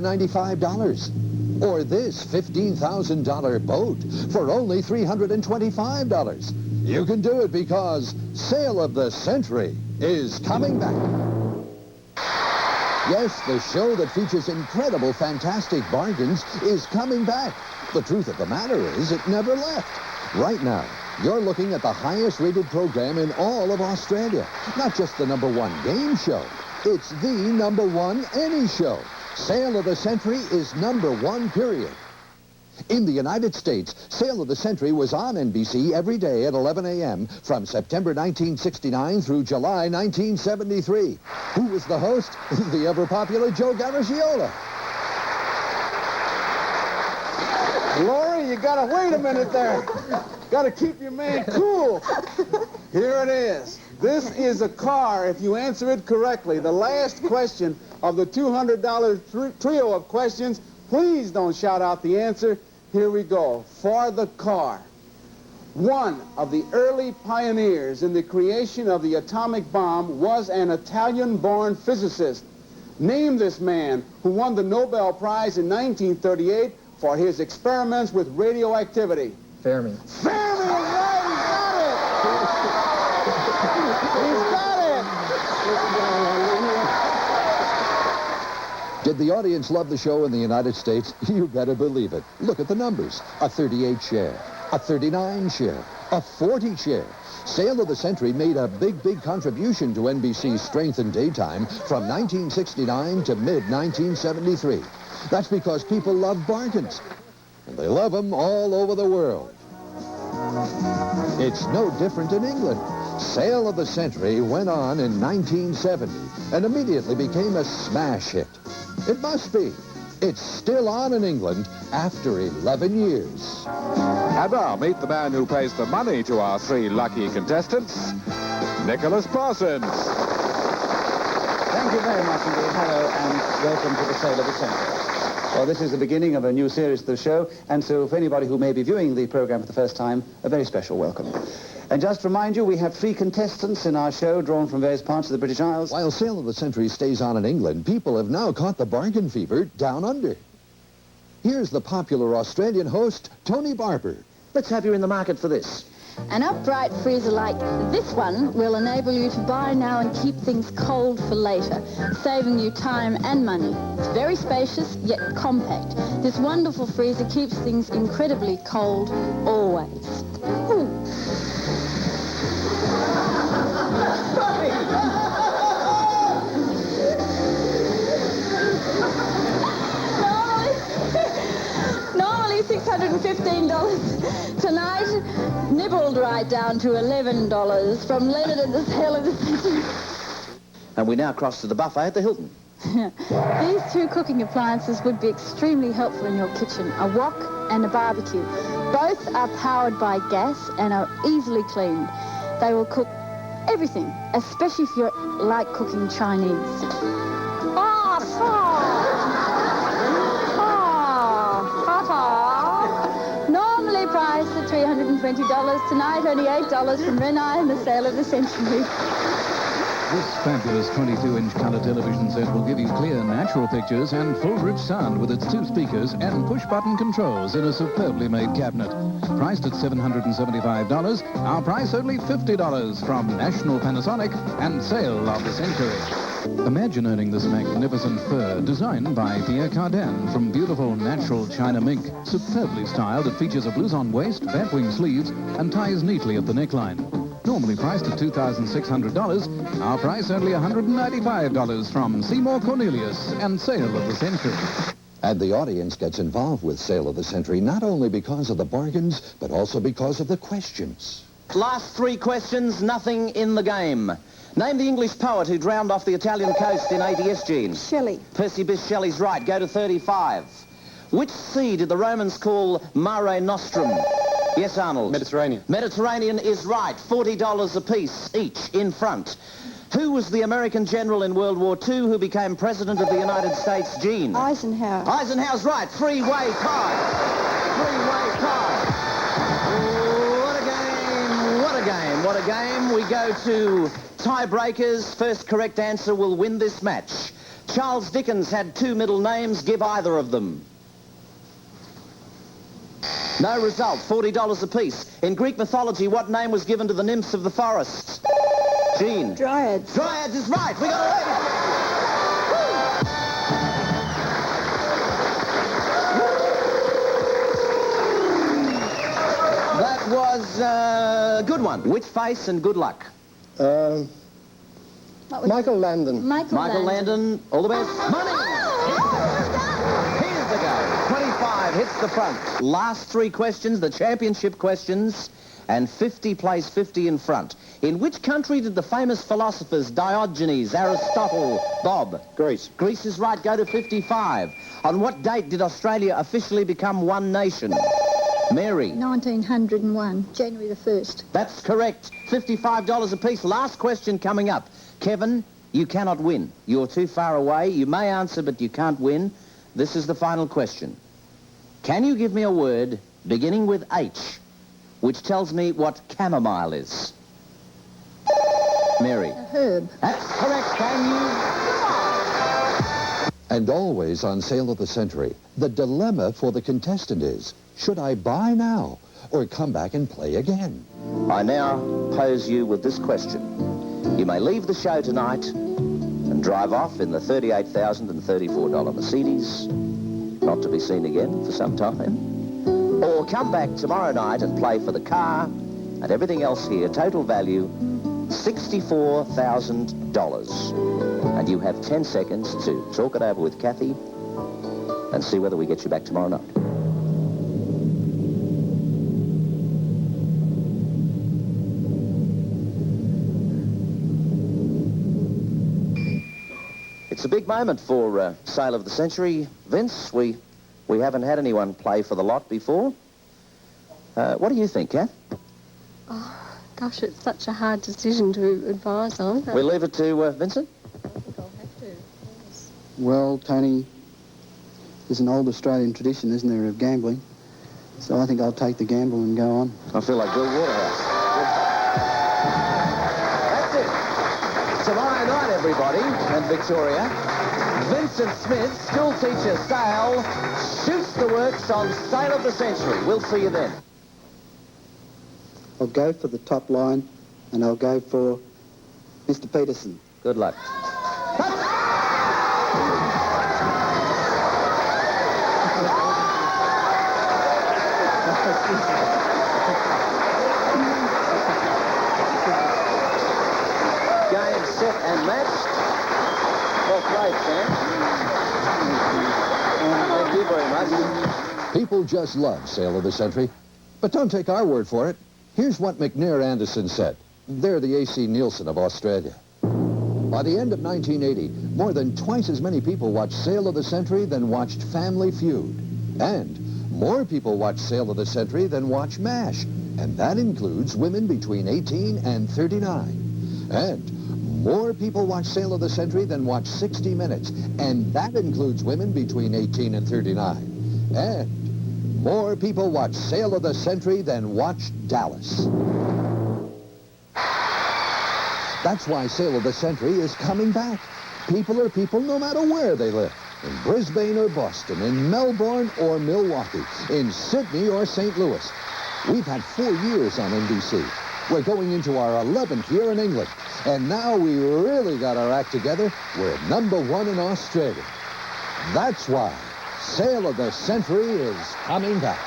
$95. Or this $15,000 boat for only $325. You can do it because Sale of the Century is coming back. Yes, the show that features incredible, fantastic bargains is coming back. The truth of the matter is it never left. Right now, you're looking at the highest-rated program in all of Australia. Not just the #1 game show. It's the #1 any show. Sale of the Century is #1, period. In the United States, Sale of the Century was on NBC every day at 11 a.m. from September 1969 through July 1973. Who was the host? The ever-popular Joe Garagiola. Laura, you gotta wait a minute there. Gotta keep your man cool. Here it is. This is a car if you answer it correctly. The last question of the $200 trio of questions. Please don't shout out the answer. Here we go. For the car. One of the early pioneers in the creation of the atomic bomb was an Italian-born physicist. Name this man who won the Nobel Prize in 1938 for his experiments with radioactivity. Fermi. Fermi is right! He's got it! Did the audience love the show in the United States? You better believe it. Look at the numbers. A 38 share, a 39 share, a 40 share. Sale of the Century made a big contribution to NBC's strength in daytime from 1969 to mid-1973. That's because people love bargains, and they love them all over the world. It's no different in England. Sale of the Century went on in 1970 and immediately became a smash hit. It must be. It's still on in England after 11 years. And now, meet the man who pays the money to our 3 lucky contestants, Nicholas Parsons. Thank you very much indeed. Hello and welcome to the Sale of the Century. Well, this is the beginning of a new series to the show, and so for anybody who may be viewing the program for the first time, a very special welcome. And just to remind you, we have 3 contestants in our show drawn from various parts of the British Isles. While Sale of the Century stays on in England, people have now caught the bargain fever down under. Here's the popular Australian host, Tony Barber. Let's have you in the market for this. An upright freezer like this one will enable you to buy now and keep things cold for later, saving you time and money. It's very spacious, yet compact. This wonderful freezer keeps things incredibly cold, always. Ooh. Normally $615. Tonight, nibbled right down to $11 from Leonard and the Sale of the Century. And we now cross to the buffet at the Hilton. These 2 cooking appliances would be extremely helpful in your kitchen, a wok and a barbecue. Both are powered by gas and are easily cleaned. They will cook everything, especially if you like cooking Chinese. Normally priced at $320. Tonight, only $8 from Renai and the Sale of the Century. This fabulous 22-inch color television set will give you clear, natural pictures and full, rich sound with its 2 speakers and push-button controls in a superbly made cabinet. Priced at $775, our price only $50 from National Panasonic and Sale of the Century. Imagine owning this magnificent fur designed by Pierre Cardin from beautiful natural China mink. Superbly styled, it features a blouson waist, batwing sleeves, and ties neatly at the neckline. Normally priced at $2,600, our price only $195 from Seymour Cornelius and Sale of the Century. And the audience gets involved with Sale of the Century not only because of the bargains, but also because of the questions. Last 3 questions, nothing in the game. Name the English poet who drowned off the Italian coast in ATS, Jean. Shelley. Percy Bysshe Shelley's right. Go to 35. Which sea did the Romans call Mare Nostrum? Yes, Arnold. Mediterranean. Mediterranean is right. $40 apiece, each, in front. Who was the American general in World War II who became President of the United States, Jean? Eisenhower. Eisenhower's right. 3-way tie. 3-way tie. What a game. What a game. What a game. We go to tiebreakers. First correct answer will win this match. Charles Dickens had 2 middle names. Give either of them. No result. $40 apiece. In Greek mythology, what name was given to the nymphs of the forest? Jean. Dryads. Dryads is right. We got a lady. That was a good one. Which face and good luck? Michael Landon. Michael Landon. All the best. Money. Here's the go. 25 hits the front. Last 3 questions, the championship questions, and 50 plays 50 in front. In which country did the famous philosophers Diogenes, Aristotle, Bob? Greece. Greece is right. Go to 55. On what date did Australia officially become one nation? Mary. 1901, January the 1st. That's correct. $55 apiece. Last question coming up. Kevin, you cannot win. You're too far away. You may answer, but you can't win. This is the final question. Can you give me a word beginning with H, which tells me what chamomile is? Mary. A herb. That's correct. Can you? And always on Sale of the Century, the dilemma for the contestant is, should I buy now or come back and play again? I now pose you with this question. You may leave the show tonight and drive off in the $38,034 Mercedes, not to be seen again for some time, or come back tomorrow night and play for the car and everything else here, total value $64,000. And you have 10 seconds to talk it over with Kathy and see whether we get you back tomorrow night. It's a big moment for Sale of the Century. Vince, we haven't had anyone play for the lot before. What do you think, Kath? Oh, gosh, it's such a hard decision to advise on. We'll leave it to Vincent. I think I'll have to, yes. Well, Tony, there's an old Australian tradition, isn't there, of gambling? So I think I'll take the gamble and go on. I feel like Bill Waterhouse. That's it. Tomorrow night, everybody, and Victoria, Vincent Smith, school teacher Sale, shoots the works on Sale of the Century. We'll see you then. I'll go for the top line, and I'll go for Mr. Peterson. Good luck. Game, set, and matched. Well played, Sam. Thank you very much. People just love Sale of the Century. But don't take our word for it. Here's what McNair Anderson said. They're the A.C. Nielsen of Australia. By the end of 1980, more than twice as many people watched Sale of the Century than watched Family Feud. And more people watched Sale of the Century than watched MASH. And that includes women between 18 and 39. And more people watch Sale of the Century than watch 60 Minutes. And that includes women between 18 and 39. And more people watch Sale of the Century than watch Dallas. That's why Sale of the Century is coming back. People are people no matter where they live. In Brisbane or Boston, in Melbourne or Milwaukee, in Sydney or St. Louis. We've had 4 years on NBC. We're going into our 11th year in England. And now we really got our act together. We're #1 in Australia. That's why Sale of the Century is coming back.